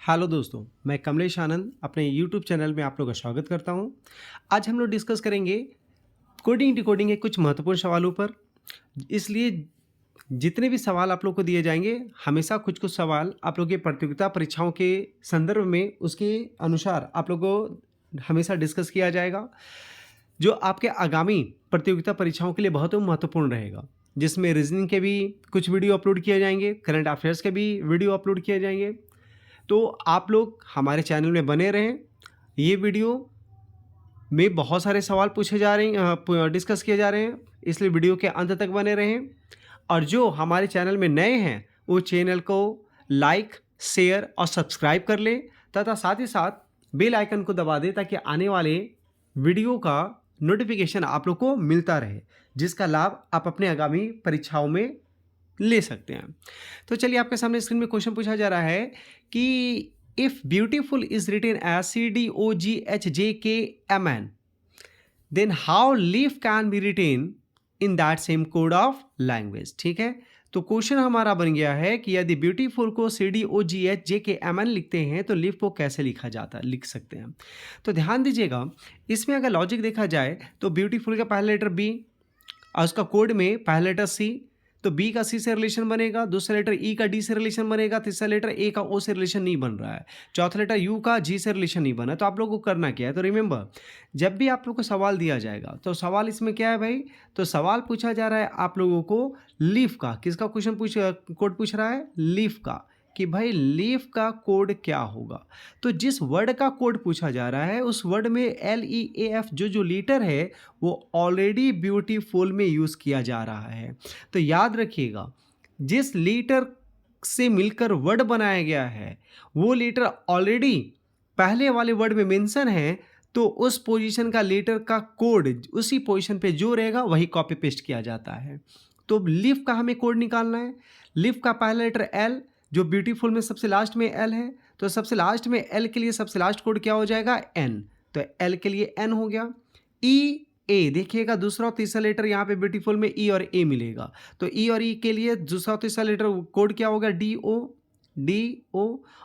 Hello दोस्तों, मैं कमलेश आनंद अपने यूट्यूब चैनल में आप लोगों का स्वागत करता हूं। आज हम लोग डिस्कस करेंगे कोडिंग डिकोडिंग के कुछ महत्वपूर्ण सवालों पर। इसलिए जितने भी सवाल आप लोग को दिए जाएंगे, हमेशा कुछ-कुछ सवाल आप लोग के प्रतियोगिता परीक्षाओं के संदर्भ में उसके अनुसार आप लोगों को हमेशा डिस्कस किया जाएगा, जो आपके आगामी प्रतियोगिता परीक्षाओं के लिए बहुत ही महत्वपूर्ण रहेगा। जिसमें रीजनिंग के भी कुछ वीडियो अपलोड किए जाएंगे, करंट अफेयर्स के भी वीडियो अपलोड किए जाएंगे। तो आप लोग हमारे चैनल में बने रहें। ये वीडियो में बहुत सारे सवाल पूछे जा रहे हैं, डिस्कस किए जा रहे हैं, इसलिए वीडियो के अंत तक बने रहें। और जो हमारे चैनल में नए हैं वो चैनल को लाइक, शेयर और सब्सक्राइब कर लें तथा साथ ही साथ बेल आइकन को दबा दें ताकि आने वाले वीडियो का नोटिफिकेशन आप लोग को मिलता रहे, जिसका लाभ आप अपने आगामी परीक्षाओं में ले सकते हैं। तो चलिए, आपके सामने स्क्रीन में क्वेश्चन पूछा जा रहा है कि if beautiful is written as CDOGHJKMN, then how leaf can be written in that same code of language. ठीक है, तो क्वेश्चन हमारा बन गया है कि यदि ब्यूटीफुल को CDOGHJKMN लिखते हैं तो लीफ को कैसे लिख सकते हैं। तो ध्यान दीजिएगा, इसमें अगर लॉजिक देखा जाए तो ब्यूटीफुल का पहला लेटर बी और उसका कोड में पहला लेटर सी, तो बी का सी से रिलेशन बनेगा, दूसरा लेटर ई का डी से रिलेशन बनेगा, तीसरा लेटर ए का ओ से रिलेशन नहीं बन रहा है, चौथा लेटर यू का जी से रिलेशन नहीं बना। तो आप लोगों को करना क्या है, तो रिमेंबर, जब भी आप लोग को सवाल दिया जाएगा तो सवाल इसमें क्या है भाई, तो सवाल पूछा जा रहा है आप लोगों को लीफ का, किसका कोड पूछ रहा है, लीफ का, कि भाई लीफ का कोड क्या होगा। तो जिस वर्ड का कोड पूछा जा रहा है उस वर्ड में LEAF जो लीटर है वो ऑलरेडी ब्यूटीफुल में यूज़ किया जा रहा है। तो याद रखिएगा, जिस लीटर से मिलकर वर्ड बनाया गया है वो लीटर ऑलरेडी पहले वाले वर्ड में मेंशन है, तो उस पोजीशन का लीटर का कोड उसी पोजीशन पे जो रहेगा वही कॉपी पेस्ट किया जाता है। तो लीफ का हमें कोड निकालना है। लीफ का पहला लेटर L, जो ब्यूटीफुल में सबसे लास्ट में L है, तो सबसे लास्ट में L के लिए सबसे लास्ट कोड क्या हो जाएगा, N, तो L के लिए N हो गया। E A देखिएगा, दूसरा और तीसरा लेटर यहाँ पे ब्यूटीफुल में E और A मिलेगा, तो E और E के लिए दूसरा और तीसरा लेटर कोड क्या होगा, D O,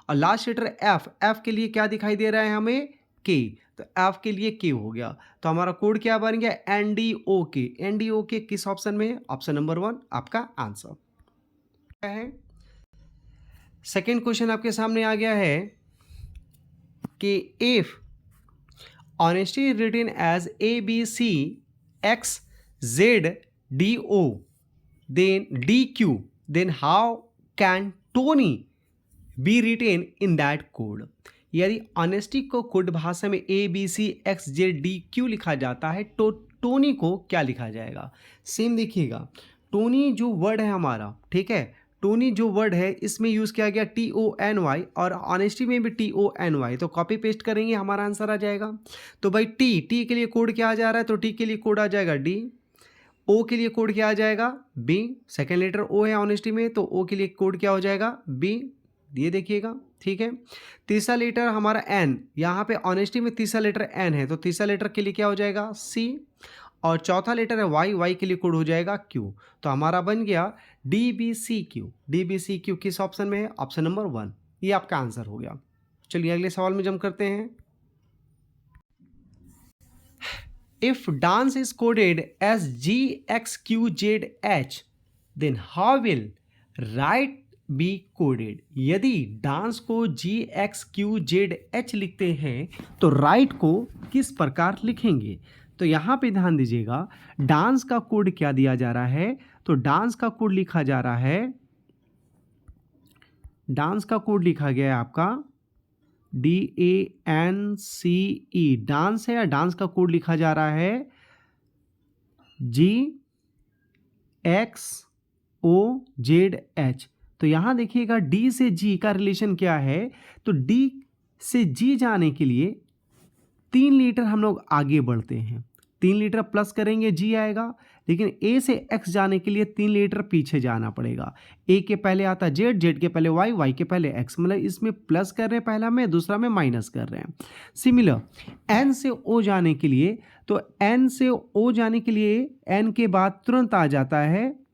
और लास्ट लेटर F के लिए क्या दिखाई दे रहा है हमें, K, तो F के लिए K हो गया। तो हमारा कोड क्या बन गया, NDOK किस ऑप्शन में है, ऑप्शन नंबर 1 आपका आंसर है। सेकेंड क्वेश्चन आपके सामने आ गया है कि if honesty is written as ABCXZDO then DQ, then how can Tony be written in that code। यदि ऑनेस्टी को कोड भाषा में ABCXZDQ लिखा जाता है तो टोनी को क्या लिखा जाएगा। सेम देखिएगा, टोनी जो वर्ड है हमारा, ठीक है, टोनी जो वर्ड है इसमें यूज़ किया गया TONY और ऑनेस्टी में भी TONY, तो कॉपी पेस्ट करेंगे हमारा आंसर आ जाएगा। तो भाई टी के लिए कोड क्या आ जा रहा है, तो टी के लिए कोड आ जाएगा D, O के लिए कोड क्या आ जाएगा B, सेकेंड लेटर O है ऑनेस्टी में, तो O के लिए कोड क्या हो जाएगा B, ये देखिएगा, ठीक है। तीसरा लेटर हमारा N, यहाँ पे ऑनेस्टी में तीसरा लेटर N है, तो तीसरा लेटर के लिए क्या हो जाएगा C, और चौथा लेटर है Y के लिए कोड हो जाएगा Q। तो हमारा बन गया DBCQ किस ऑप्शन में है, ऑप्शन नंबर 1, ये आपका आंसर हो गया। चलिए अगले सवाल में जंप करते हैं। If dance is coded as GXQZH, then how will write be coded. यदि डांस को GXQZH लिखते हैं तो राइट को किस प्रकार लिखेंगे। तो यहाँ पे ध्यान दीजिएगा, डांस का कोड क्या दिया जा रहा है, तो डांस का कोड लिखा जा रहा है, डांस का कोड लिखा गया है आपका DANCE, डांस है, या डांस का कोड लिखा जा रहा है GXOZH। तो यहाँ देखिएगा D से G का रिलेशन क्या है, तो D से G जाने के लिए 3 लीटर हम लोग आगे बढ़ते हैं, 3 लीटर प्लस करेंगे G आएगा, लेकिन A से X जाने के लिए 3 लीटर पीछे जाना पड़ेगा। A के पहले आता Z, Z के पहले Y के पहले X, मतलब इसमें प्लस कर रहे हैं पहला में, दूसरा में माइनस कर रहे हैं। सिमिलर N से O जाने के लिए, तो N से O जाने के लिए N के बाद तुरंत आ जाता है,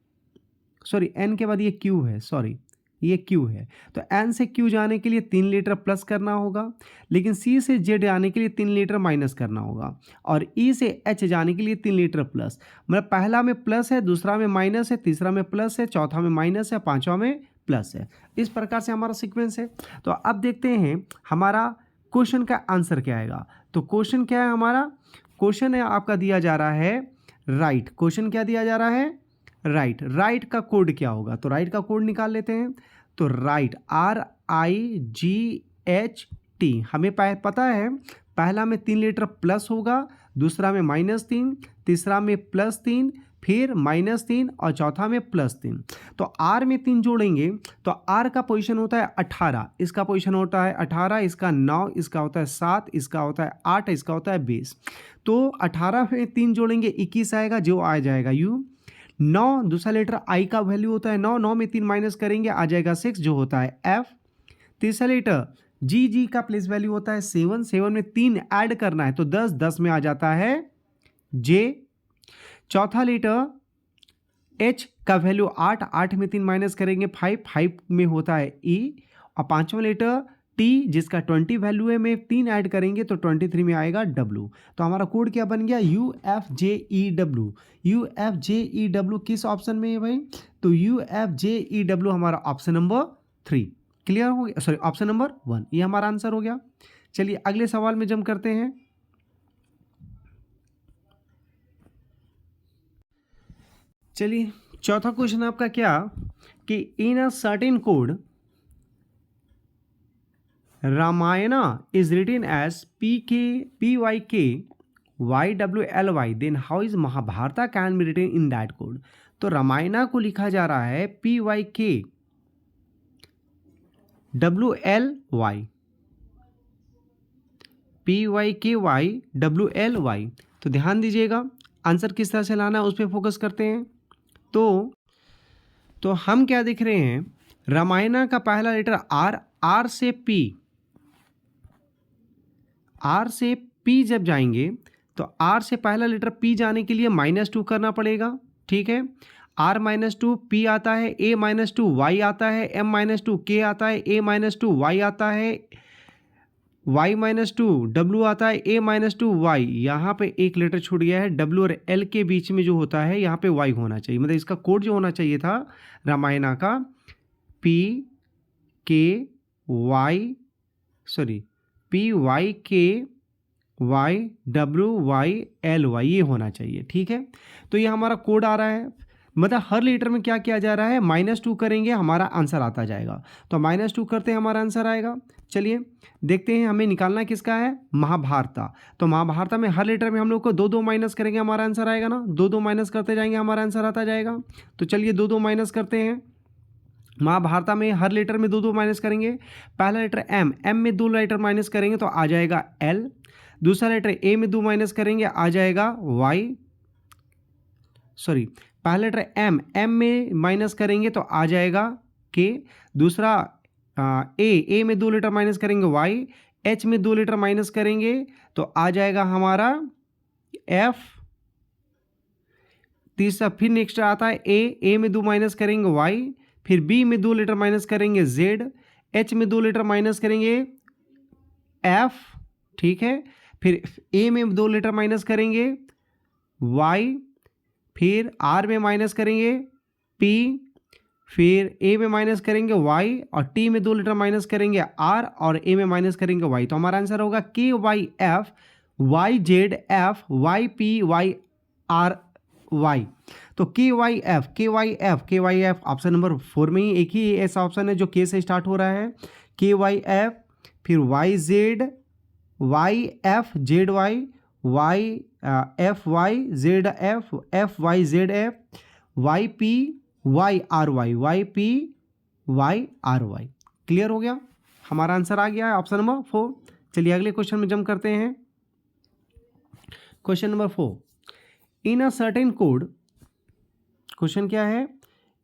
सॉरी N के बाद ये Q है, सॉरी ये Q है। तो N से Q जाने के लिए 3 लीटर प्लस करना होगा, लेकिन C से Z आने के लिए 3 लीटर माइनस करना होगा, और E से H जाने के लिए 3 लीटर प्लस। मतलब पहला में प्लस है, दूसरा में माइनस है, तीसरा में प्लस है, चौथा में माइनस है, पांचवा में प्लस है। इस प्रकार से हमारा सीक्वेंस है। तो अब देखते हैं हमारा क्वेश्चन का आंसर क्या आएगा। तो क्वेश्चन क्या है हमारा? क्वेश्चन है आपका दिया जा रहा है राइट। क्वेश्चन क्या दिया जा रहा है? राइट। राइट का कोड क्या होगा? तो राइट का कोड निकाल लेते हैं। तो राइट RIGHT हमें पता है, पहला में 3 लीटर प्लस होगा, दूसरा में -3, तीसरा में +3, फिर -3 और चौथा में +3। तो R में 3 जोड़ेंगे तो R का पोजीशन होता है 18, इसका पोजीशन होता है 18, इसका 9, इसका होता है 7, इसका होता है 8, इसका होता है 20। तो 18 में 3 जोड़ेंगे 21 आएगा, जो आ जाएगा U। 9 दूसरा लेटर I का वैल्यू होता है 9, 9 में 3 माइनस करेंगे आ जाएगा 6, जो होता है F। तीसरा लेटर G का प्लेस वैल्यू होता है 7, 7 में 3 ऐड करना है तो 10, 10 में आ जाता है J। चौथा लेटर H का वैल्यू 8, 8 में 3 माइनस करेंगे 5, 5 में होता है E। और पांचवा लेटर T जिसका 20 वैल्यू है, में 3 ऐड करेंगे तो 23 में आएगा W। तो हमारा कोड क्या बन गया? UFJEW। UFJEW किस ऑप्शन में है भाई? तो UFJEW हमारा ऑप्शन नंबर 3। क्लियर हो गया? सॉरी, ऑप्शन नंबर 1 ये हमारा आंसर हो गया। चलिए अगले सवाल में जंप करते हैं। चलिए चौथा क्वेश्चन आपका क्या कि in a certain code Ramayana is written as PYKYWLY, then how is Mahabharata can be written in that code. तो रामायणा को लिखा जा रहा है PYKWLY, PYKYWLY। तो ध्यान दीजिएगा आंसर किस तरह से लाना है उस पर फोकस करते हैं। तो हम क्या देख रहे हैं? रामायणा का पहला लेटर R, R से P जब जाएंगे तो R से पहला लेटर P जाने के लिए -2 करना पड़ेगा, ठीक है। R -2 P आता है, A -2 Y आता है, M -2 K आता है, A -2 Y आता है, Y -2 W आता है, A -2 Y। यहाँ पे एक लेटर छूट गया है, W और L के बीच में जो होता है यहाँ पे Y होना चाहिए। मतलब इसका कोड जो होना चाहिए था रामायणा का PYKWYLY ये होना चाहिए, ठीक है। तो ये हमारा कोड आ रहा है। मतलब हर लेटर में क्या किया जा रहा है? -2 करेंगे हमारा आंसर आता जाएगा। तो -2 करते हैं हमारा आंसर आएगा। चलिए देखते हैं हमें निकालना किसका है? महाभारता। तो महाभारता में हर लेटर में हम लोग को 2 माइनस करेंगे हमारा आंसर आएगा ना, 2 माइनस करते जाएंगे हमारा आंसर आता जाएगा। तो चलिए 2 माइनस करते हैं। महाभारता में हर लेटर में 2 माइनस करेंगे। पहला लेटर M में 2 लेटर माइनस करेंगे तो आ जाएगा L। दूसरा लेटर A में 2 माइनस करेंगे आ जाएगा Y। सॉरी, पहला लेटर M में माइनस करेंगे तो आ जाएगा K। दूसरा A में 2 लेटर माइनस करेंगे Y। H में 2 लेटर माइनस करेंगे तो आ जाएगा हमारा F। तीसरा फिर नेक्स्ट आता है A में 2 माइनस करेंगे Y। फिर B में 2 लेटर माइनस करेंगे Z। H में 2 लेटर माइनस करेंगे F, ठीक है। फिर A में 2 लेटर माइनस करेंगे Y। फिर R में माइनस करेंगे P। फिर A में माइनस करेंगे Y और T में 2 लेटर माइनस करेंगे R और A में माइनस करेंगे Y। तो हमारा आंसर होगा KYF YZF YPYRY। तो KYF ऑप्शन नंबर 4 में ही एक ही ऐसा ऑप्शन है जो K से स्टार्ट हो रहा है। KYF, फिर YZ YFZY YFYZF FYZF YPYRY। Clear हो गया? हमारा आंसर आ गया है ऑप्शन नंबर 4। चलिए अगले क्वेश्चन में जंप करते हैं। Question number 4, in a certain code. Question क्या है?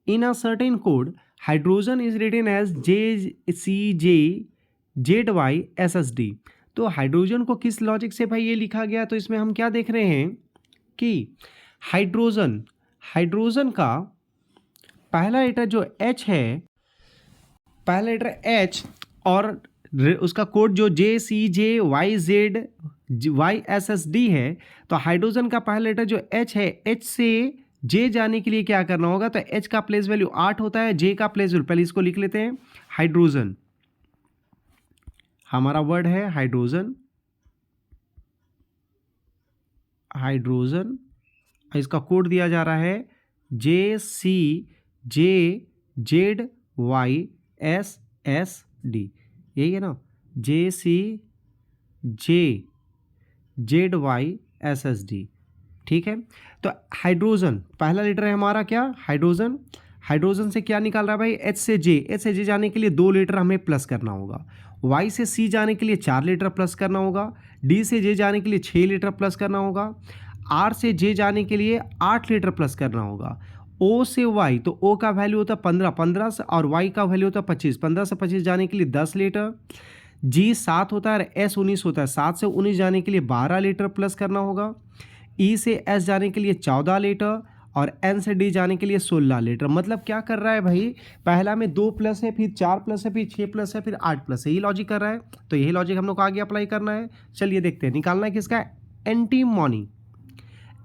In a certain code hydrogen is written as JCJZYSSD। तो हाइड्रोजन को किस लॉजिक से भाई ये लिखा गया? तो इसमें हम क्या देख रहे हैं कि हाइड्रोजन का पहला लेटर जो H है पहला लेटर एच और उसका कोड जो JCJYZYSSD है, तो हाइड्रोजन का पहला लेटर जो H है, H से J जाने के लिए क्या करना होगा, तो H का प्लेस वैल्यू 8 होता है, J का प्लेस वैल्यू, पहले इसको लिख लेते हैं, हाइड्रोजन, हमारा वर्ड है हाइड्रोजन, हाइड्रोजन, इसका कोड दिया जा रहा है JCJZYSSD, यही है ना, JCJZYSSD, ठीक है। तो हाइड्रोजन पहला लेटर है हमारा क्या, हाइड्रोजन, हाइड्रोजन से क्या निकाल रहा है भाई, H से J जाने के लिए 2 लीटर हमें प्लस करना होगा, Y से C जाने के लिए 4 लीटर प्लस करना होगा, D से J जाने के लिए 6 लीटर प्लस करना होगा, R से J जाने के लिए 8 लीटर प्लस करना होगा, O से Y, तो O का वैल्यू होता है 15 से, और Y का वैल्यू होता है 25, 15 से 25 जाने के लिए 10 लीटर, G 7 होता है, S 19 होता है, 7 से 19 जाने के लिए 12 लीटर प्लस करना होगा, E से S जाने के लिए 14 लीटर, और N से D जाने के लिए 16 लीटर। मतलब क्या कर रहा है भाई, पहला में 2 प्लस है, फिर 4 प्लस है, फिर 6 प्लस है, फिर 8 प्लस है, यही लॉजिक कर रहा है। तो यही लॉजिक हम लोग को आगे अप्लाई करना है। चलिए देखते हैं, निकालना है किसका, एंटीमोनी।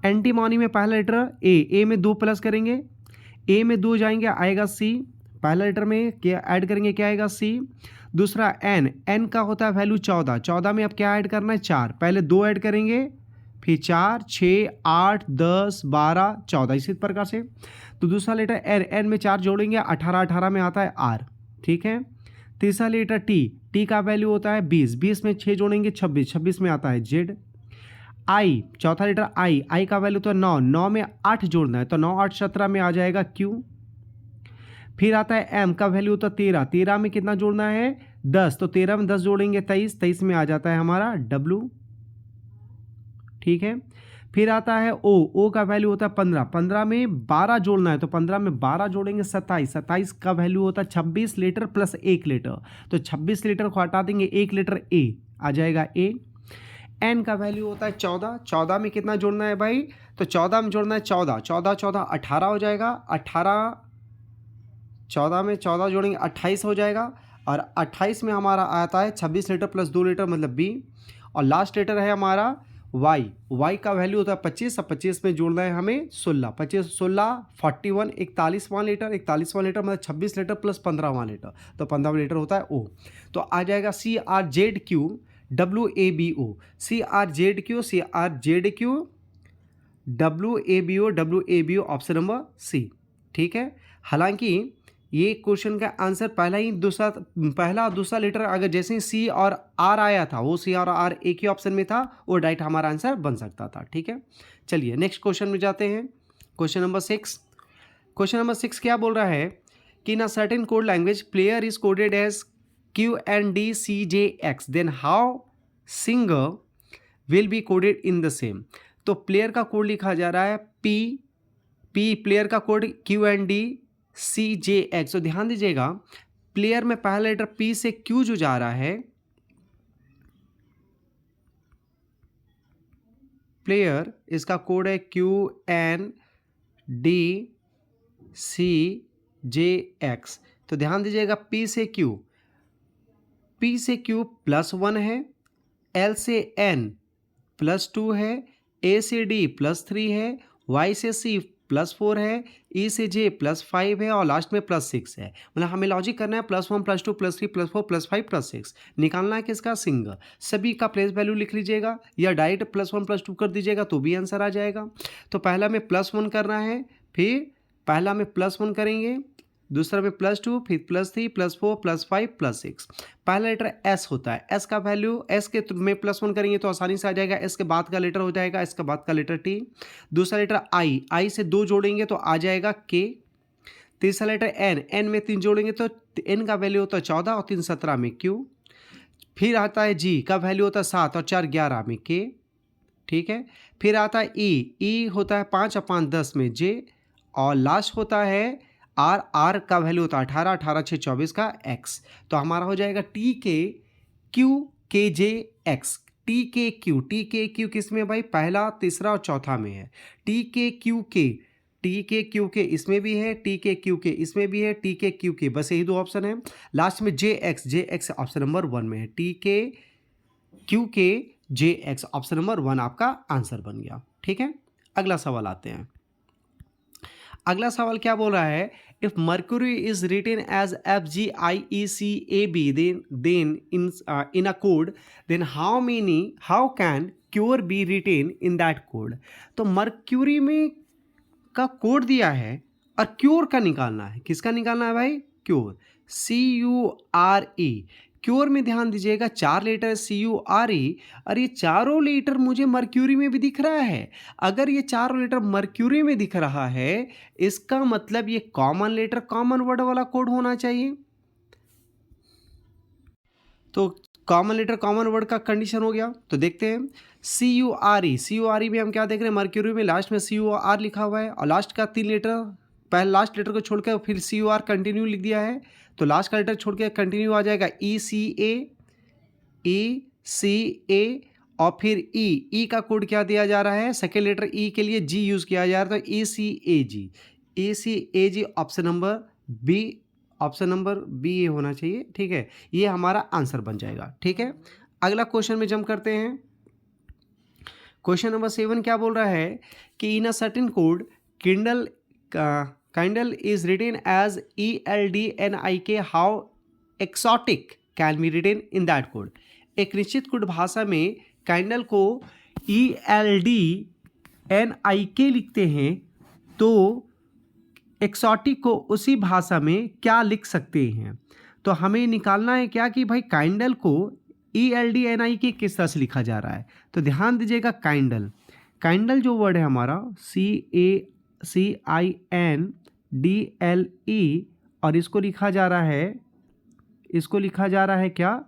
एंटीमोनी में पहला लेटर ए में 2 प्लस करेंगे, ए में 2 जाएंगे, आएगा C, पहला लेटर में क्या ऐड करेंगे, क्या आएगा C। दूसरा एन का होता है वैल्यू 14, 14 में अब क्या ऐड करना है, 4, पहले 2 ऐड करेंगे, फिर 4, 6, 8, 10, 12, 14, इसी प्रकार से। तो दूसरा लेटर एन में 4 जोड़ेंगे, 18, 18 में आता है R, ठीक है। तीसरा लेटर टी का वैल्यू होता है 20, 20 में 6 जोड़ेंगे 26, 26 में आता है Z। आई, चौथा लेटर आई का वैल्यू तो 9, 9 में 8 जोड़ना है, तो 9, 8, 17 में आ जाएगा Q। फिर आता है एम का वैल्यू तो 13, 13 में कितना जोड़ना है, 10, तो 13 में 10 जोड़ेंगे 23, 23 में आ जाता है हमारा W, ठीक है। फिर आता है ओ का वैल्यू होता है 15, 15 में 12 जोड़ना है, तो 15 में 12 जोड़ेंगे 27, 27 का वैल्यू होता है 26 लीटर प्लस 1 लीटर, तो 26 लीटर को हटा देंगे, 1 लीटर A आ जाएगा A। एन का वैल्यू होता है 14, 14 में कितना जोड़ना है भाई, तो 14 में जोड़ना है 14, 14, 14, 18 हो जाएगा, 18, 14 में 14 जोड़ेंगे 28 हो जाएगा, और 28 में हमारा आता है 26 लीटर प्लस 2 लीटर मतलब B। और लास्ट लीटर है हमारा Y का वैल्यू होता है 25, अब 25 में जोड़ना है हमें 16, 25, 16, 41, 41वां लीटर, 41वां लीटर मतलब 26 लीटर प्लस 15वां लीटर, तो 15वां लीटर होता है O। तो आ जाएगा CRZQ WABO, CRZQ WABO option number C, ठीक है। हालांकि ये क्वेश्चन का आंसर पहला और दूसरा लेटर अगर जैसे C और R आया था, वो C और R एक ही ऑप्शन में था, वो डायरेक्ट हमारा आंसर बन सकता था, ठीक है। चलिए नेक्स्ट क्वेश्चन में जाते हैं, क्वेश्चन नंबर 6। क्वेश्चन नंबर 6 क्या बोल रहा है कि in a certain code language player is coded as QNDCJX, then how singer will be coded in the same. तो प्लेयर का कोड लिखा जा रहा है P, प्लेयर का कोड QNDCJX। तो ध्यान दीजिएगा, प्लेयर में पहला लेटर P से Q जो जा रहा है, प्लेयर इसका कोड है QNDCJX। तो ध्यान दीजिएगा, P से Q +1 है, L से N +2 है, A से D +3 है, Y से C +4 है, E से J +5 है, और लास्ट में +6 है। मतलब हमें लॉजिक करना है +1 +2 +3 +4 +5 +6, निकालना है किसका, सिंगल। सभी का प्लेस वैल्यू लिख लीजिएगा, या डायरेक्ट +1 +2 कर दीजिएगा तो भी आंसर आ जाएगा। तो पहला में +1 करना है, फिर पहला में +1 करेंगे, दूसरा में +2, फिर +3 +4 +5 +6। पहला लेटर S होता है, S का वैल्यू S के में +1 करेंगे तो आसानी से आ जाएगा, S के बाद का लेटर हो जाएगा, S के बाद का लेटर T। दूसरा लेटर I से 2 जोड़ेंगे तो आ जाएगा K। तीसरा लेटर N में 3 जोड़ेंगे तो N का वैल्यू होता है 14 और 3 17 में Q। फिर आता है G का वैल्यू होता है 7 और 4 11 में K, ठीक है। फिर आता है E होता है 5 और 5 10 में J, और लास्ट होता है R का वैल्यू होता है 18, 18 6 24 का X। तो हमारा हो जाएगा TKQKJX। TKQ किस में भाई, पहला, तीसरा और चौथा में है। TKQK टी के क्यू के इसमें भी है, टी के क्यू के इसमें भी है, टी के क्यू के, बस यही दो ऑप्शन है। लास्ट में जे एक्स ऑप्शन नंबर 1 में है। टी के क्यू के जे एक्स ऑप्शन नंबर 1 आपका आंसर बन गया। ठीक है, अगला सवाल आते हैं। अगला सवाल क्या बोल रहा है, if mercury is written as FGIECAB then in a code, then how can cure be written in that code. तो मर्क्यूरी में का कोड दिया है और क्योर का निकालना है। किसका निकालना है भाई? Cure, CURE। क्योर में ध्यान दीजिएगा 4 लेटर CURE, और ये चारों लेटर मुझे मर्क्यूरी में भी दिख रहा है। अगर ये चारों लेटर मर्क्यूरी में दिख रहा है, इसका मतलब ये कॉमन लेटर कॉमन वर्ड वाला कोड होना चाहिए। तो कॉमन लेटर कॉमन वर्ड का कंडीशन हो गया। तो देखते हैं CURE में हम क्या देख रहे हैं, मर्क्यूरी में लास्ट में CUR लिखा हुआ है और लास्ट का 3 लेटर, पहले लास्ट लेटर को छोड़कर फिर CUR कंटिन्यू लिख दिया है। तो लास्ट का लेटर छोड़ के कंटिन्यू आ जाएगा ECA और फिर ई का कोड क्या दिया जा रहा है, सेकेंड लेटर ई के लिए जी यूज़ किया जा रहा है। तो ECAG ऑप्शन नंबर बी ये होना चाहिए। ठीक है, ये हमारा आंसर बन जाएगा। ठीक है, अगला क्वेश्चन में जंप करते हैं। क्वेश्चन नंबर 7 क्या बोल रहा है कि in a certain code kindle is written as ELDNIK, how exotic can be written in that code. एक निश्चित कोड भाषा में काइंडल को ELDNIK लिखते हैं, तो एक्सोटिक को उसी भाषा में क्या लिख सकते हैं। तो हमें निकालना है क्या कि भाई काइंडल को ELDNIK किस तरह से लिखा जा रहा है। तो ध्यान दीजिएगा, काइंडल जो वर्ड है हमारा CACINDLE, और इसको लिखा जा रहा है क्या,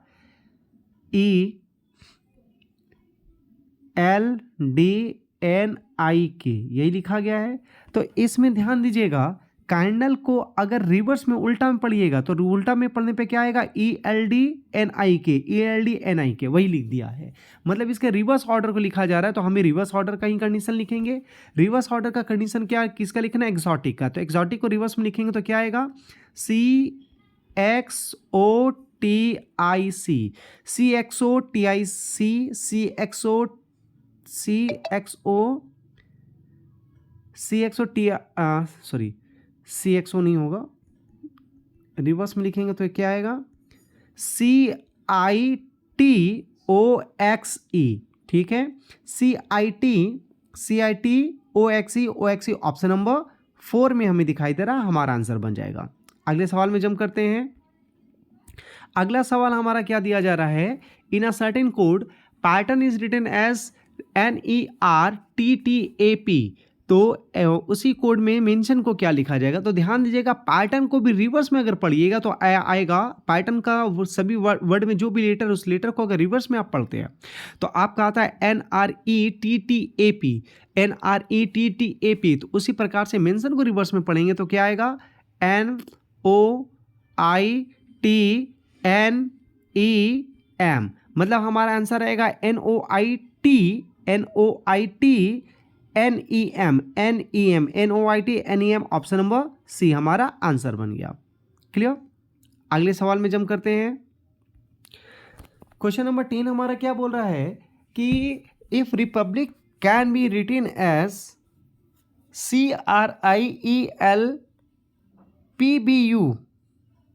ELDNIK, यही लिखा गया है। तो इसमें ध्यान दीजिएगा, काइंडल को अगर रिवर्स में उल्टा में पढ़िएगा तो उल्टा में पढ़ने पे क्या आएगा, ELDNIK वही लिख दिया है। मतलब इसके रिवर्स ऑर्डर को लिखा जा रहा है, तो हमें रिवर्स ऑर्डर का ही कंडीशन लिखेंगे। रिवर्स ऑर्डर का कंडीशन क्या, किसका लिखना है, एक्सोटिक का। तो एक्सोटिक को रिवर्स में लिखेंगे तो क्या आएगा, CXO नहीं होगा, रिवर्स में लिखेंगे तो क्या आएगा, CITOXE। ठीक है, CITOXE ऑप्शन नंबर 4 में हमें दिखाई दे रहा है, हमारा आंसर बन जाएगा। अगले सवाल में जंप करते हैं। अगला सवाल हमारा क्या दिया जा रहा है, in a certain code pattern is written as NERTTAP। तो उसी कोड में मेंशन को क्या लिखा जाएगा। तो ध्यान दीजिएगा, पैटर्न को भी रिवर्स में अगर पढ़िएगा तो आएगा, पैटर्न का सभी वर्ड में जो भी लेटर, उस लेटर को अगर रिवर्स में आप पढ़ते हैं तो आपका आता है NRETTAP। तो उसी प्रकार से मेंशन को रिवर्स में पढ़ेंगे तो क्या आएगा, NOITNEM। मतलब हमारा आंसर आएगा NOITNEM ऑप्शन नंबर सी हमारा आंसर बन गया। क्लियर, अगले सवाल में जंप करते हैं। क्वेश्चन नंबर 10 हमारा क्या बोल रहा है कि if republic can be written as CRIELPBU,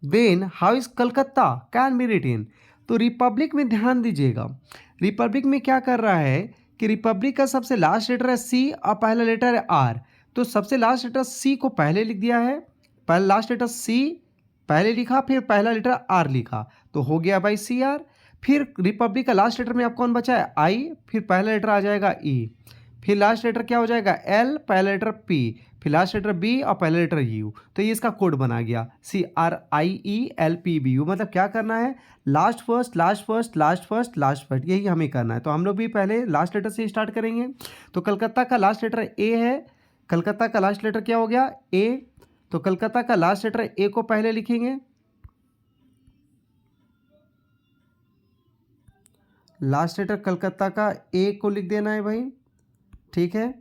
then how is Calcutta can be written. तो रिपब्लिक में ध्यान दीजिएगा, रिपब्लिक में क्या कर रहा है कि रिपब्लिक का सबसे लास्ट लेटर है C और पहला लेटर है R। तो सबसे लास्ट लेटर C को पहले लिख दिया है, पहला लास्ट लेटर C पहले लिखा, फिर पहला लेटर R लिखा, तो हो गया भाई CR। फिर रिपब्लिक का लास्ट लेटर में अब कौन बचा है, I, फिर पहला लेटर आ जाएगा E, फिर लास्ट लेटर क्या हो जाएगा L, पहला लेटर P, फिर लास्ट लेटर B और पहला लेटर U। तो ये इसका कोड बना गया CRIELPBU। मतलब क्या करना है, last first last first last first last first, यही हमें करना है। तो हम लोग भी पहले लास्ट लेटर से स्टार्ट करेंगे। तो कलकत्ता का लास्ट लेटर A है, कलकत्ता का लास्ट लेटर क्या हो गया, A। तो कलकत्ता का लास्ट लेटर A को पहले लिखेंगे, लास्ट लेटर कलकत्ता का A को लिख देना है भाई। ठीक है,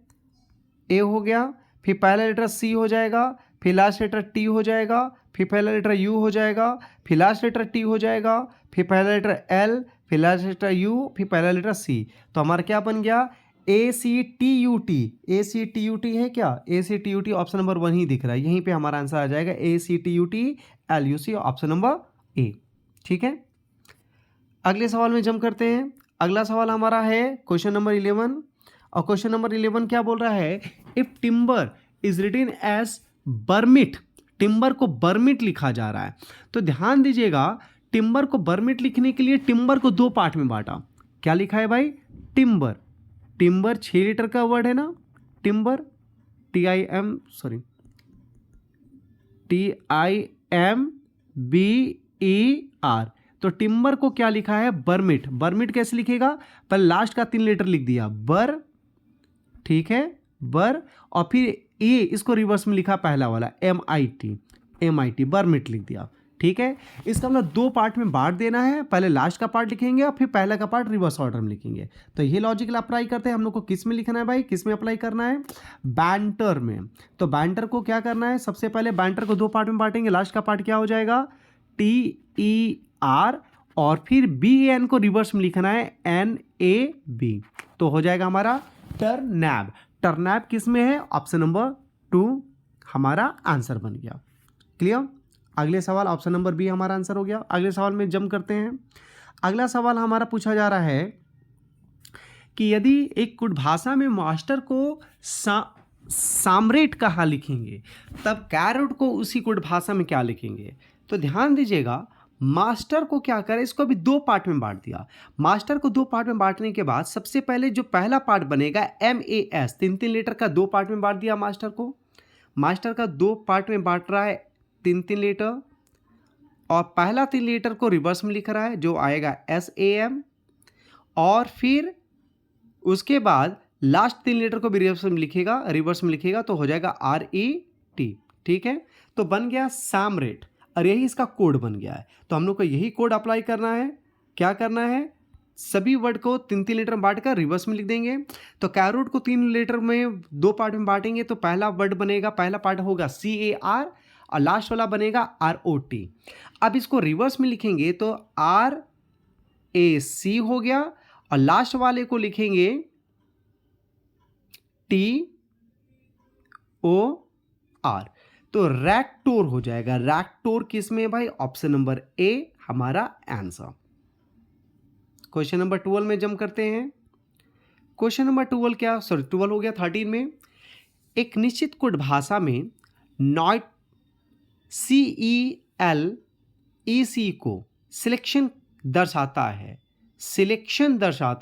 A हो गया। फिर पहला लेटर सी हो जाएगा, फिर लास्ट लेटर टी हो जाएगा, फिर पहला लेटर यू हो जाएगा, फिर लास्ट लेटर टी हो जाएगा, फिर पहला लेटर एल, फिर लास्ट लेटर यू, फिर पहला लेटर सी। तो हमारा क्या बन गया, A C T U T. A C T U T है क्या, A C T U T option number 1 ही दिख रहा है, यहीं पे हमारा आंसर आ जाएगा A C T U T L U C, option number A. ठीक है, अगले सवाल में जंप करते हैं। अगला सवाल हमारा है क्वेश्चन नंबर 11, और क्वेश्चन नंबर 11 क्या बोल रहा है, if timber is written as बर्मिट, टिम्बर को बर्मिट लिखा जा रहा है। तो ध्यान दीजिएगा, टिम्बर को बर्मिट लिखने के लिए टिम्बर को 2 पार्ट में बांटा। क्या लिखा है भाई, टिम्बर, टिम्बर 6 लीटर का वर्ड है ना, टिम्बर TIMBER। तो टिम्बर को क्या लिखा है, बर्मिट। बर्मिट कैसे लिखेगा, पहले लास्ट का 3 लेटर लिख दिया बर, ठीक है, बर, और फिर ए इसको रिवर्स में लिखा पहला वाला MIT, बर्मिट लिख दिया। ठीक है, इसका मतलब 2 पार्ट में बांट देना है, पहले लास्ट का पार्ट लिखेंगे और फिर पहला का पार्ट रिवर्स ऑर्डर में लिखेंगे। तो ये लॉजिकल अप्लाई करते हैं, हम लोग को किस में लिखना है भाई, किस में अप्लाई करना है, बैंटर में। तो बैंटर को क्या करना है, सबसे पहले बैंटर को 2 पार्ट में बांटेंगे, लास्ट का पार्ट क्या हो जाएगा TER, और फिर BN को रिवर्स में लिखना है NAB। तो हो जाएगा हमारा टर्नैब। टर्नैब किस में है, ऑप्शन नंबर 2 हमारा आंसर बन गया। क्लियर, अगले सवाल ऑप्शन नंबर बी हमारा आंसर हो गया। अगले सवाल में जंप करते हैं। अगला सवाल हमारा पूछा जा रहा है कि यदि एक कुट भाषा में मास्टर को साम्रेट कहा लिखेंगे, तब कैरोट को उसी कुट भाषा में क्या लिखेंगे। तो ध्यान दीजिएगा, मास्टर को क्या करें, इसको अभी 2 पार्ट में बांट दिया। मास्टर को 2 पार्ट में बांटने के बाद सबसे पहले जो पहला पार्ट बनेगा MAS, 3-3 लीटर का 2 पार्ट में बांट दिया मास्टर को। मास्टर का 2 पार्ट में बांट रहा है 3-3 लीटर, और पहला 3 लीटर को रिवर्स में लिख रहा है जो आएगा SAM, और फिर उसके बाद लास्ट 3 लीटर को भी रिवर्स में लिखेगा तो हो जाएगा RET। ठीक है, तो बन गया सामरेट, और यही इसका कोड बन गया है। तो हम लोग को यही कोड अप्लाई करना है। क्या करना है, सभी वर्ड को 3-3 लीटर में बांट कर रिवर्स में लिख देंगे। तो कैरोट को 3 लीटर में 2 पार्ट में बांटेंगे, तो पहला वर्ड बनेगा, पहला पार्ट होगा CAR, और लास्ट वाला बनेगा ROT। अब इसको रिवर्स में लिखेंगे तो RAC हो गया, और लास्ट वाले को लिखेंगे TOR, तो रैक्टोर हो जाएगा। रैक्टोर किस में भाई, ऑप्शन नंबर A हमारा आंसर। क्वेश्चन नंबर 12 में जंप करते हैं। क्वेश्चन नंबर 12 हो गया 13 में। एक निश्चित कोड भाषा में नॉट CELEC को सिलेक्शन दर्शाता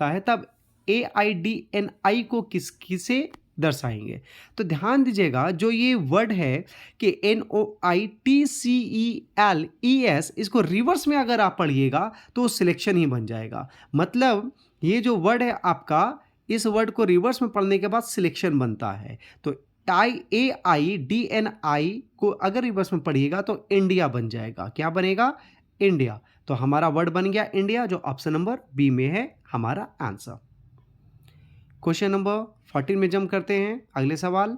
है, तब AIDNI को किसे दर्शाएंगे। तो ध्यान दीजिएगा, जो ये वर्ड है कि NOITCELES, इसको रिवर्स में अगर आप पढ़िएगा तो सिलेक्शन ही बन जाएगा। मतलब ये जो वर्ड है आपका, इस वर्ड को रिवर्स में पढ़ने के बाद सिलेक्शन बनता है। तो AIDNI को अगर रिवर्स में पढ़िएगा तो इंडिया बन जाएगा। क्या बनेगा, इंडिया। तो हमारा वर्ड बन गया इंडिया, जो ऑप्शन नंबर बी में है हमारा आंसर। क्वेश्चन नंबर 14 में जंप करते हैं। अगले सवाल,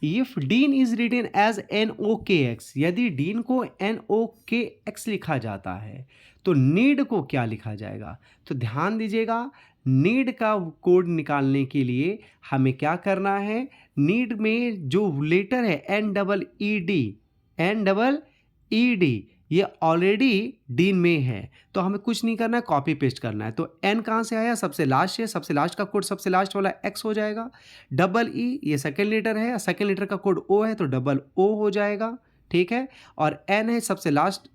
if dean is written as NOKX, यदि डीन को NOKX लिखा जाता है तो नीड को क्या लिखा जाएगा। तो ध्यान दीजिएगा, नीड का कोड निकालने के लिए हमें क्या करना है, नीड में जो लेटर है NEED, ये ऑलरेडी डीन में है, तो हमें कुछ नहीं करना है, कॉपी पेस्ट करना है। तो एन कहाँ से आया, सबसे लास्ट है, सबसे लास्ट का कोड सबसे लास्ट वाला एक्स हो जाएगा। E ये सेकेंड लेटर है, सेकेंड लेटर का कोड O है, तो O हो जाएगा। ठीक है, और N है सबसे लास्ट,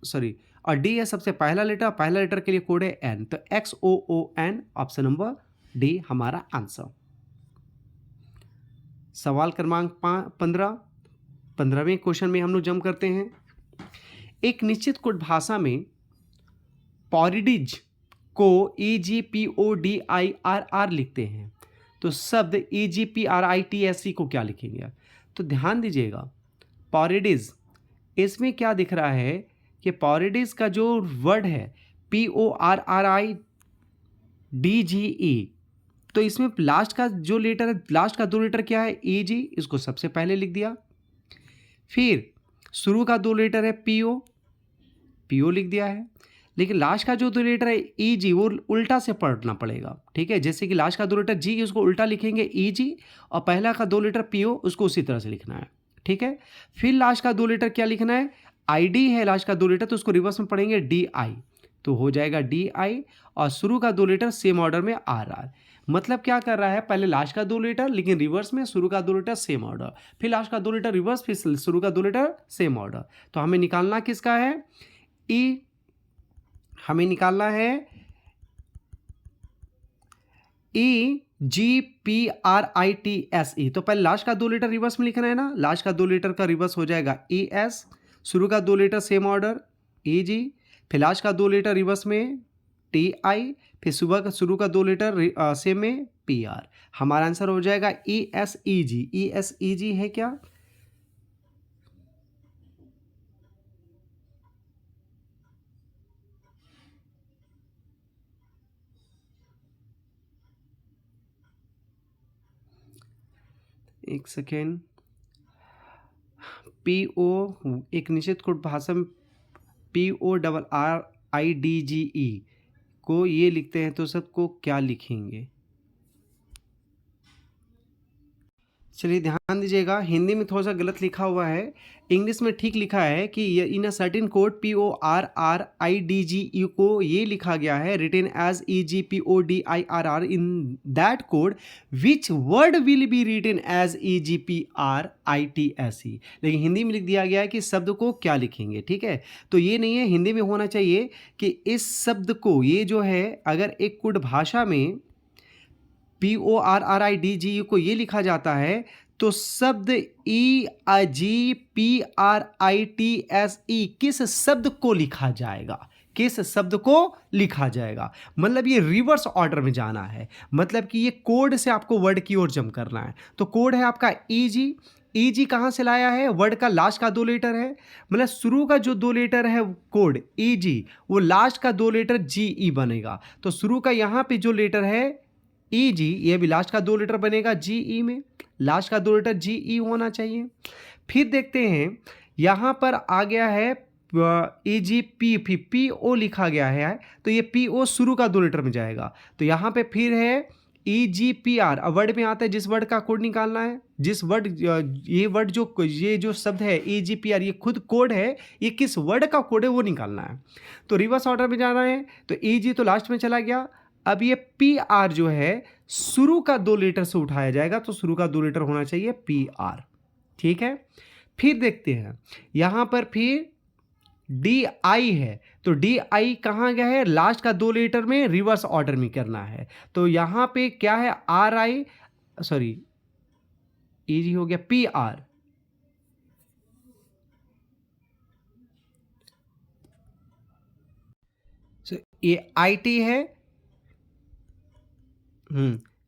और D है सबसे पहला लेटर के लिए कोड है N, तो XOON, ऑप्शन नंबर डी हमारा आंसर। सवाल क्रमांक 15वें क्वेश्चन में हम लोग जंप करते हैं। एक निश्चित कोड भाषा में पॉरिडिज को EGPODIRR लिखते हैं, तो शब्द EGPRITSE को क्या लिखेंगे। तो ध्यान दीजिएगा, पॉरिडिज, इसमें क्या दिख रहा है कि पॉरिडिज का जो वर्ड है PORRIDGE, तो इसमें लास्ट का जो लेटर है, लास्ट का 2 लेटर क्या है, ई जी, इसको सबसे पहले लिख दिया। फिर शुरू का 2 लेटर है पी ओ, पी ओ लिख दिया है। लेकिन लास्ट का जो 2 लेटर है ई जी, वो उल्टा से पढ़ना पड़ेगा, ठीक है। जैसे कि लास्ट का 2 लेटर जी, उसको उल्टा लिखेंगे ई जी, और पहला का 2 लेटर पी ओ, उसको उसी तरह से लिखना है, ठीक है। फिर लास्ट का 2 लेटर क्या लिखना है, आई डी है लास्ट का 2 लेटर, तो उसको रिवर्स में पढ़ेंगे डी आई, तो हो जाएगा डी आई, और शुरू का 2 लेटर सेम ऑर्डर में आर आर। मतलब क्या कर रहा है, पहले लास्ट का 2 लेटर, लेकिन रिवर्स में शुरू का 2 लेटर सेम ऑर्डर, फिर लास्ट का 2 लेटर रिवर्स, फिर शुरू का 2 लेटर सेम ऑर्डर। तो हमें निकालना किसका है, ई, हमें निकालना है E G P R I T S E. तो पहले लास्ट का 2 लेटर रिवर्स में लिखना है ना, लास्ट का 2 लेटर का रिवर्स हो जाएगा ई एस, शुरू का 2 लेटर सेम ऑर्डर ई जी, फिर लास्ट का 2 लेटर रिवर्स में टी आई, फिर शुरू का 2 लेटर सेम में पी आर। हमारा आंसर हो जाएगा ई एस ई जी। ई एस ई जी है क्या, एक सेकेंड, पी ओ, एक निश्चित कोड भाषा में P O double R I D G E को ये लिखते हैं, तो सबको क्या लिखेंगे, चलिए ध्यान दीजिएगा। हिंदी में थोड़ा सा गलत लिखा हुआ है, इंग्लिश में ठीक लिखा है कि in a certain code P O R R I D G E को ये लिखा गया है written as E G P O D I R R, in that code which word will be written as E G P R I T S E. लेकिन हिंदी में लिख दिया गया है कि शब्द को क्या लिखेंगे, ठीक है। तो ये नहीं है, हिंदी में होना चाहिए कि इस शब्द को, ये जो है अगर एक कोड भाषा में P O R R I D G को ये लिखा जाता है, तो शब्द E G P R I T S E किस शब्द को लिखा जाएगा, किस शब्द को लिखा जाएगा, मतलब ये रिवर्स ऑर्डर में जाना है, मतलब कि ये कोड से आपको वर्ड की ओर जंप करना है। तो कोड है आपका ई जी, ई जी कहाँ से लाया है, वर्ड का लास्ट का 2 लेटर है, मतलब शुरू का जो 2 लेटर है कोड ई जी, वो लास्ट का 2 लेटर जी ई बनेगा। तो शुरू का यहाँ पे जो लेटर है ई जी, ये भी लास्ट का 2 लेटर बनेगा जी ई में, लास्ट का 2 लेटर जी ई होना चाहिए। फिर देखते हैं यहाँ पर आ गया है ई जी पी, फिर पी ओ लिखा गया है, तो ये पी ओ शुरू का 2 लेटर में जाएगा। तो यहाँ पे फिर है E G P are, word में आता है जिस वर्ड का कोड निकालना है, जिस वर्ड, ये वर्ड जो, ये जो शब्द है ई जी पी आर, ये खुद कोड है, ये किस वर्ड का कोड है वो निकालना है। तो रिवर्स ऑर्डर में जाना है, तो ई जी तो लास्ट में चला गया, अब ये पी आर जो है शुरू का 2 लेटर से उठाया जाएगा, तो शुरू का 2 लेटर होना चाहिए पी आर, ठीक है। फिर देखते हैं यहां पर फिर डी आई है, तो डी आई कहां गया है, लास्ट का 2 लेटर में रिवर्स ऑर्डर में करना है। तो यहां पे क्या है, आर आई, सॉरी इजी हो गया पी आर, ये आई टी है,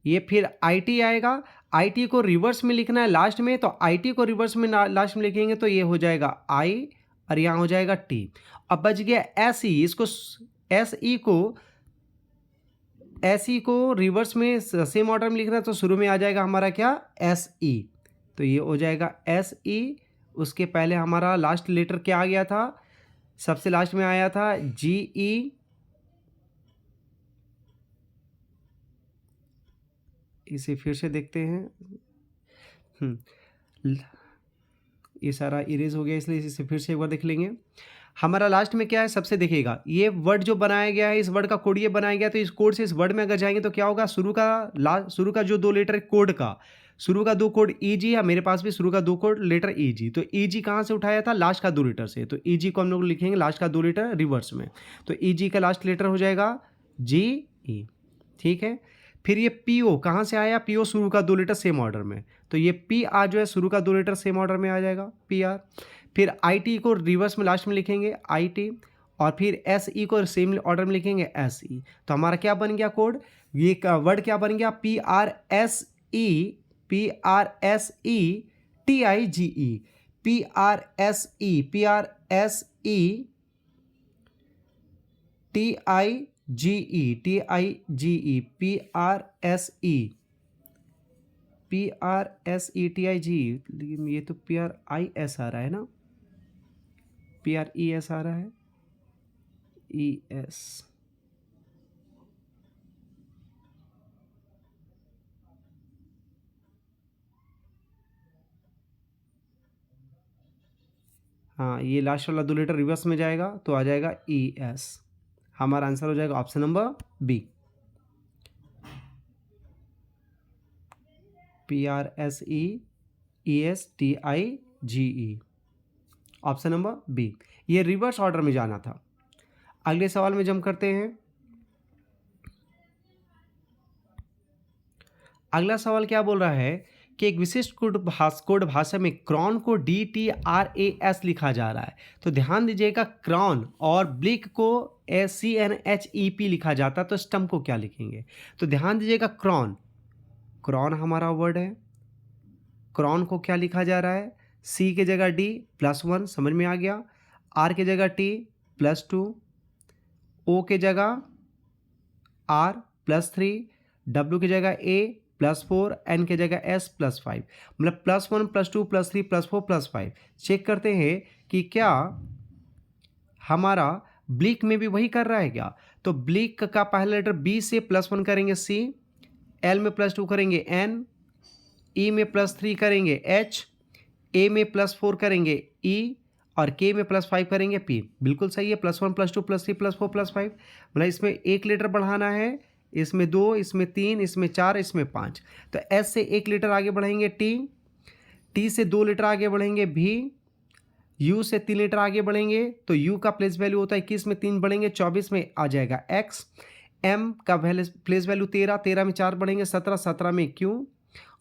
ये फिर आई टी आएगा, आई टी को रिवर्स में लिखना है लास्ट में, तो आई टी को रिवर्स में लास्ट में लिखेंगे तो ये हो जाएगा आई, और यहाँ हो जाएगा टी। अब बच गया एस ई, इसको एस ई को रिवर्स में सेम ऑर्डर में लिखना है, तो शुरू में आ जाएगा हमारा क्या, एस ई, तो ये हो जाएगा एस ई। उसके पहले हमारा लास्ट लेटर क्या आ गया था, सबसे लास्ट में आया था जी ई, इसे फिर से देखते हैं, ये सारा इरेज हो गया, इसलिए इसे फिर से एक बार देख लेंगे। हमारा लास्ट में क्या है, सबसे देखिएगा ये वर्ड जो बनाया गया है, इस वर्ड का कोड ये बनाया गया, तो इस कोड से इस वर्ड में अगर जाएंगे तो क्या होगा, शुरू का जो 2 लेटर कोड का, शुरू का 2 कोड ई जी है, मेरे पास भी शुरू का 2 कोड लेटर ई जी, तो ई जी कहाँ से उठाया था, लास्ट का 2 लेटर से, तो ई जी को हम लोग लिखेंगे लास्ट का 2 लेटर रिवर्स में, तो ई जी का लास्ट लेटर हो जाएगा जी ई, ठीक है। फिर ये पी ओ कहाँ से आया, पी ओ शुरू का 2 लेटर सेम ऑर्डर में, तो ये पी आर जो है शुरू का 2 लेटर सेम ऑर्डर में आ जाएगा पी आर। फिर आई टी को रिवर्स में लास्ट में लिखेंगे आई टी, और फिर एस ई को सेम ऑर्डर में लिखेंगे एस ई। तो हमारा क्या बन गया कोड, ये वर्ड क्या बन गया, P R S E, P R S E T I G E, P R S E, P R S E T I TIGE PRSETIGE, लेकिन ये तो PRIS आ रहा है ना, PRES आ रहा है, ES। हाँ, ये लास्ट वाला 2 लेटर रिवर्स में जाएगा तो आ जाएगा ES। हमारा आंसर हो जाएगा option number B, PRSETIGE, option number B. ये रिवर्स ऑर्डर में जाना था। अगले सवाल में जंप करते हैं। अगला सवाल क्या बोल रहा है कि एक विशिष्ट कोड भाषा में क्रॉन को DTRAS लिखा जा रहा है। तो ध्यान दीजिएगा, क्रॉन और ब्लिक को CNHEP लिखा जाता, तो स्टम्प को क्या लिखेंगे? तो ध्यान दीजिएगा, क्रॉन हमारा वर्ड है, क्रॉन को क्या लिखा जा रहा है? C के जगह D +1, समझ में आ गया। R के जगह T +2, O के जगह R +3, W की जगह A +4, N की जगह S +5, मतलब +1 +2 +3 +4 +5। चेक करते हैं कि क्या हमारा ब्लिक में भी वही कर रहा है क्या? तो ब्लिक का पहला लेटर B से +1 करेंगे C, L में +2 करेंगे N, E में +3 करेंगे H, A में +4 करेंगे E और K में +5 करेंगे P। बिल्कुल सही है, +1 +2 +3 +4 +5, मतलब इसमें एक लेटर बढ़ाना है, इसमें 2, इसमें 3, इसमें 4, इसमें 5। तो S से 1 लेटर आगे बढ़ेंगे T से 2 लेटर आगे बढ़ेंगे V, U से 3 लेटर आगे बढ़ेंगे तो U का प्लेस वैल्यू होता है 21 में 3 बढ़ेंगे 24 में आ जाएगा X, M का प्लेस वैल्यू 13, 13 में 4 बढ़ेंगे 17, 17 में Q,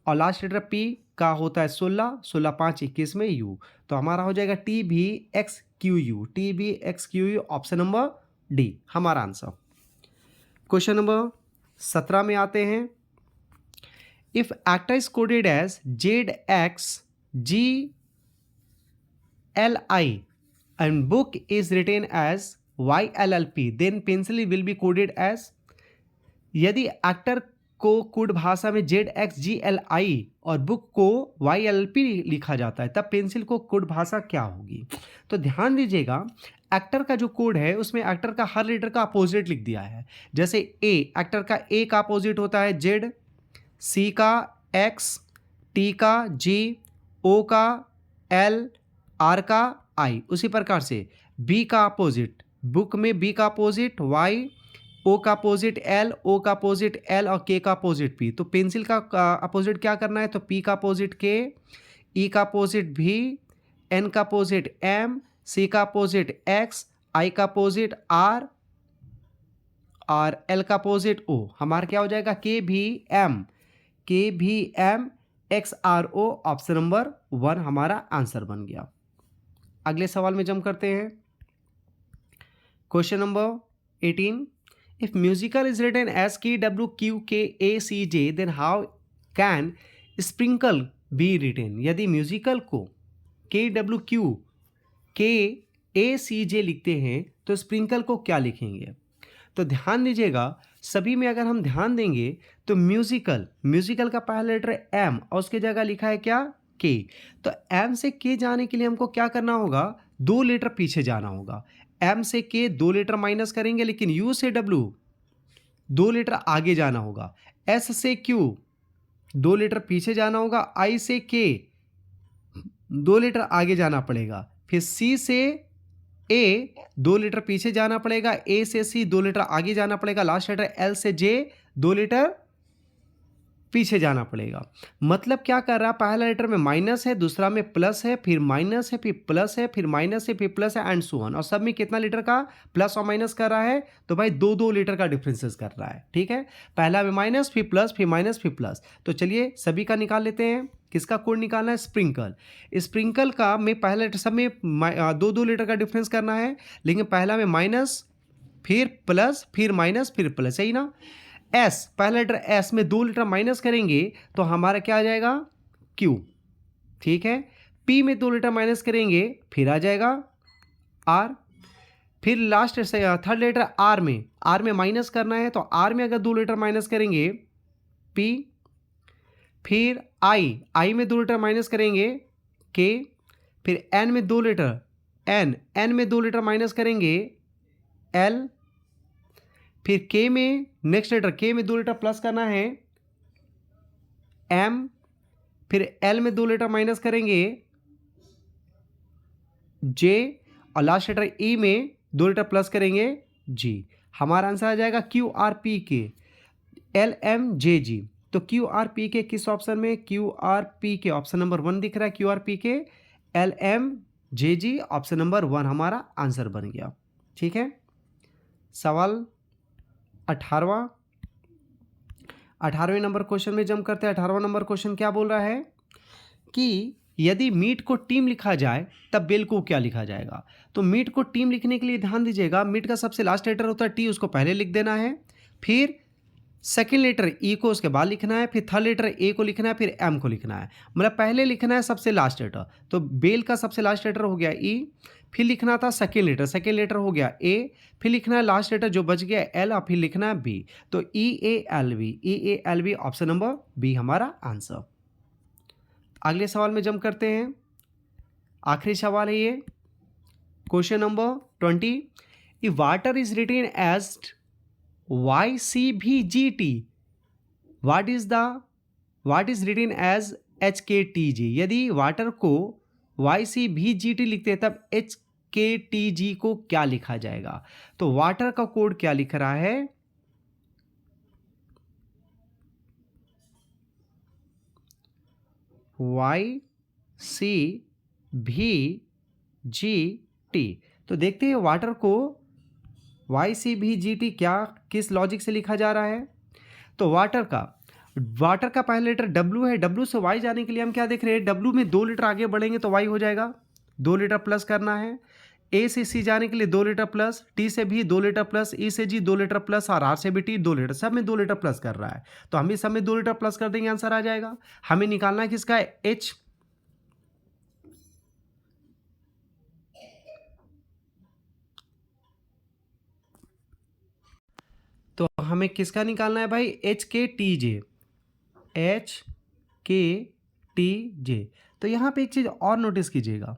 और लास्ट लेटर P का होता है 16, 16 5 21 में U। तो हमारा हो जाएगा TVXQU, TVXQU, option number D हमारा आंसर। क्वेश्चन नंबर 17 में आते हैं। If actor is coded as ZXGLI and book is written as YLLP, then pencil will be coded as। यदि एक्टर को कोड भाषा में ZXGLI और बुक को YLP लिखा जाता है, तब पेंसिल को कोड भाषा क्या होगी? तो ध्यान दीजिएगा, एक्टर का जो कोड है उसमें एक्टर का हर लेटर का अपोजिट लिख दिया है। जैसे ए, एक्टर का ए का अपोजिट होता है Z, C का X, T का G, O का L, R का I। उसी प्रकार से B का अपोजिट, बुक में B का अपोजिट Y, O का अपोजिट L, O का अपोजिट L और K का अपोजिट P। तो पेंसिल का अपोजिट क्या करना है? तो P का अपोजिट K, E का अपोजिट V, N का अपोजिट M, C का अपोजिट X, I का अपोजिट R और L का अपोजिट O। हमारा क्या हो जाएगा? KVM XRO, ऑप्शन नंबर 1 हमारा आंसर बन गया। अगले सवाल में जंप करते हैं। Question number 18। If musical is written as KWQKACJ, then how can sprinkle be written? यदि म्यूजिकल को KWQKACJ लिखते हैं तो स्प्रिंकल को क्या लिखेंगे? तो ध्यान दीजिएगा, सभी में अगर हम ध्यान देंगे तो म्यूजिकल का पहला लेटर M और उसके जगह लिखा है क्या? K। तो M से K जाने के लिए हमको क्या करना होगा? 2 लेटर पीछे जाना होगा। M से K 2 लेटर माइनस करेंगे, लेकिन U से W 2 लेटर आगे जाना होगा। S से Q 2 लेटर पीछे जाना होगा। I से K 2 लेटर आगे जाना पड़ेगा। फिर C से A 2 लेटर पीछे जाना पड़ेगा। A से C 2 लेटर आगे जाना पड़ेगा। लास्ट लेटर L से J 2 लेटर पीछे जाना पड़ेगा। मतलब क्या कर रहा है? पहला लेटर में माइनस है, दूसरा में प्लस है, फिर माइनस है, फिर प्लस है, फिर माइनस है, फिर प्लस है, एंड सो ऑन। और सब में कितना लेटर का प्लस और माइनस कर रहा है? तो भाई 2-2 लेटर का डिफरेंसेस कर रहा है। ठीक है, पहला में माइनस, फिर प्लस, फिर माइनस, फिर प्लस। तो चलिए सभी का निकाल लेते हैं। किसका कोड निकालना है? स्प्रिंकल का में पहला लेटर, सब में 2-2 लेटर का डिफरेंस करना है, लेकिन पहला में माइनस, फिर प्लस, फिर माइनस, फिर प्लस, सही ना? S, पहला लेटर S में 2 लेटर माइनस करेंगे तो हमारा क्या आ जाएगा? Q। ठीक है, P में 2 लेटर माइनस करेंगे फिर आ जाएगा R। फिर लास्ट थर्ड लेटर आर में माइनस करना है, तो आर में अगर 2 लेटर माइनस करेंगे पी, फिर आई में 2 लेटर माइनस करेंगे के, फिर एन में 2 लेटर एन में 2 लेटर माइनस करेंगे एल, फिर के में नेक्स्ट लेटर के में 2 लेटर प्लस करना है एम, फिर एल में 2 लेटर माइनस करेंगे जे, और लास्ट लेटर ई में 2 लेटर प्लस करेंगे जी। हमारा आंसर आ जाएगा क्यू आर पी के एल एम जे जी। तो क्यू आर पी के किस ऑप्शन में? क्यू आर पी के ऑप्शन नंबर 1 दिख रहा है, क्यू आर पी के एल एम जे जी, ऑप्शन नंबर 1 हमारा आंसर बन गया। ठीक है, सवाल 18वें नंबर क्वेश्चन में जंप करते हैं। 18वां नंबर क्वेश्चन क्या बोल रहा है कि यदि मीट को टीम लिखा जाए तब बेल को क्या लिखा जाएगा? तो मीट को टीम लिखने के लिए ध्यान दीजिएगा, मीट का सबसे लास्ट लेटर होता है टी, उसको पहले लिख देना है, फिर सेकेंड लेटर ई को उसके बाद लिखना है, फिर थर्ड लेटर ए को लिखना है, फिर एम को लिखना है, मतलब पहले लिखना है सबसे लास्ट लेटर। तो बेल का सबसे लास्ट लेटर हो गया ई, फिर लिखना था सेकेंड लेटर हो गया ए, फिर लिखना है लास्ट लेटर जो बच गया एल, और फिर लिखना है बी। तो E A L B option number B हमारा आंसर। अगले सवाल में जंप करते हैं, आखिरी सवाल है ये, question number 20। If water is written as YCVGT, what is written as HKTG? यदि वाटर को YCVGT लिखते हैं तब HKTG को क्या लिखा जाएगा? तो वाटर का कोड क्या लिख रहा है? YCVGT। तो देखते हैं वाटर को YCVGT क्या किस लॉजिक से लिखा जा रहा है। तो वाटर का पहला लेटर W है, W से Y जाने के लिए हम क्या देख रहे हैं, W में 2 लेटर आगे बढ़ेंगे तो Y हो जाएगा, 2 लेटर प्लस करना है। A से C जाने के लिए 2 लेटर प्लस, T से भी 2 लेटर प्लस, E से G 2 लेटर प्लस, और R से भी T 2 लेटर, सब में 2 लेटर प्लस कर रहा है, तो हम भी सब में 2 लेटर प्लस कर देंगे, आंसर आ जाएगा। हमें निकालना है किसका है, H। तो हमें किसका निकालना है भाई, HKTJ। तो यहाँ पे एक चीज और नोटिस कीजिएगा,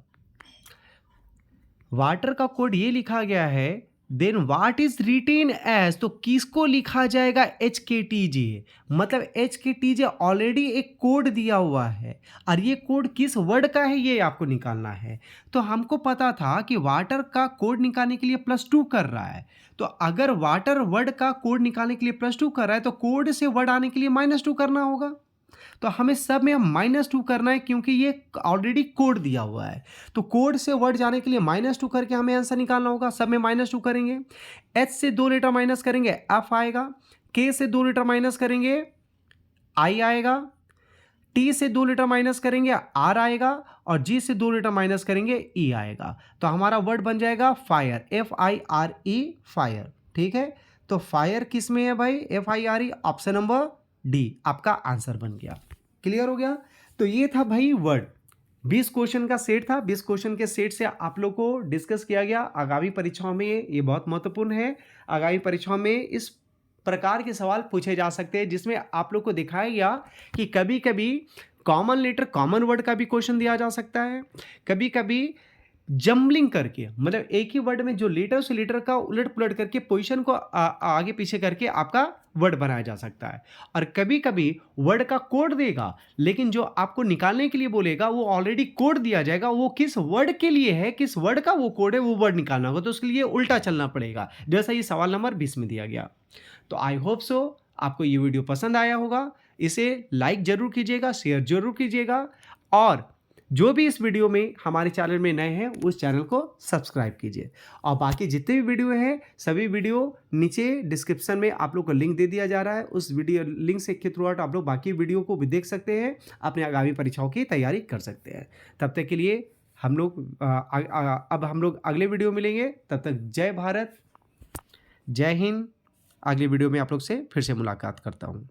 वाटर का कोड ये लिखा गया है, then what is written as, तो किसको लिखा जाएगा, HKTJ। मतलब HKTJ ऑलरेडी एक कोड दिया हुआ है, और ये कोड किस वर्ड का है ये आपको निकालना है। तो हमको पता था कि वाटर का कोड निकालने के लिए +2 कर रहा है, तो अगर वाटर वर्ड का कोड निकालने के लिए +2 कर रहा है तो कोड से वर्ड आने के लिए -2 करना होगा। तो हमें सब में -2 करना है, क्योंकि ये ऑलरेडी कोड दिया हुआ है। तो कोड से वर्ड जाने के लिए -2 करके हमें आंसर निकालना होगा। सब में -2 करेंगे, H से 2 लेटर माइनस करेंगे F आएगा, K से 2 लेटर माइनस करेंगे I आएगा, T से 2 लेटर माइनस करेंगे R आएगा, और G से 2 लेटर माइनस करेंगे E आएगा। तो हमारा वर्ड बन जाएगा फायर, FIRE फायर। ठीक है, तो फायर किस में है भाई, FIRE, ऑप्शन नंबर डी आपका आंसर बन गया। क्लियर हो गया? तो ये था भाई वर्ड, 20 क्वेश्चन का सेट था। 20 क्वेश्चन के सेट से आप लोग को डिस्कस किया गया। आगामी परीक्षाओं में ये बहुत महत्वपूर्ण है। आगामी परीक्षाओं में इस प्रकार के सवाल पूछे जा सकते हैं, जिसमें आप लोग को दिखाया गया कि कभी कभी कॉमन लेटर कॉमन वर्ड का भी क्वेश्चन दिया जा सकता है, कभी कभी जम्बलिंग करके, मतलब एक ही वर्ड में जो लेटर से लेटर का उलट पुलट करके पोजीशन को आगे पीछे करके आपका वर्ड बनाया जा सकता है। और कभी कभी वर्ड का कोड देगा, लेकिन जो आपको निकालने के लिए बोलेगा वो ऑलरेडी कोड दिया जाएगा, वो किस वर्ड के लिए है, किस वर्ड का वो कोड है, वो वर्ड निकालना होगा, तो उसके लिए उल्टा चलना पड़ेगा, जैसा ये सवाल नंबर 20 में दिया गया। तो आई होप सो आपको ये वीडियो पसंद आया होगा। इसे लाइक जरूर कीजिएगा, शेयर जरूर कीजिएगा, और जो भी इस वीडियो में हमारे चैनल में नए हैं उस चैनल को सब्सक्राइब कीजिए। और बाकी जितने भी वीडियो हैं सभी वीडियो नीचे डिस्क्रिप्शन में आप लोग को लिंक दे दिया जा रहा है, उस वीडियो लिंक से के थ्रू आउट आप लोग बाकी वीडियो को भी देख सकते हैं, अपने आगामी परीक्षाओं की तैयारी कर सकते हैं। तब तक के लिए हम लोग अब हम लोग अगले वीडियो मिलेंगे। तब तक जय भारत, जय हिंद। अगले वीडियो में आप लोग से फिर से मुलाकात करता हूँ।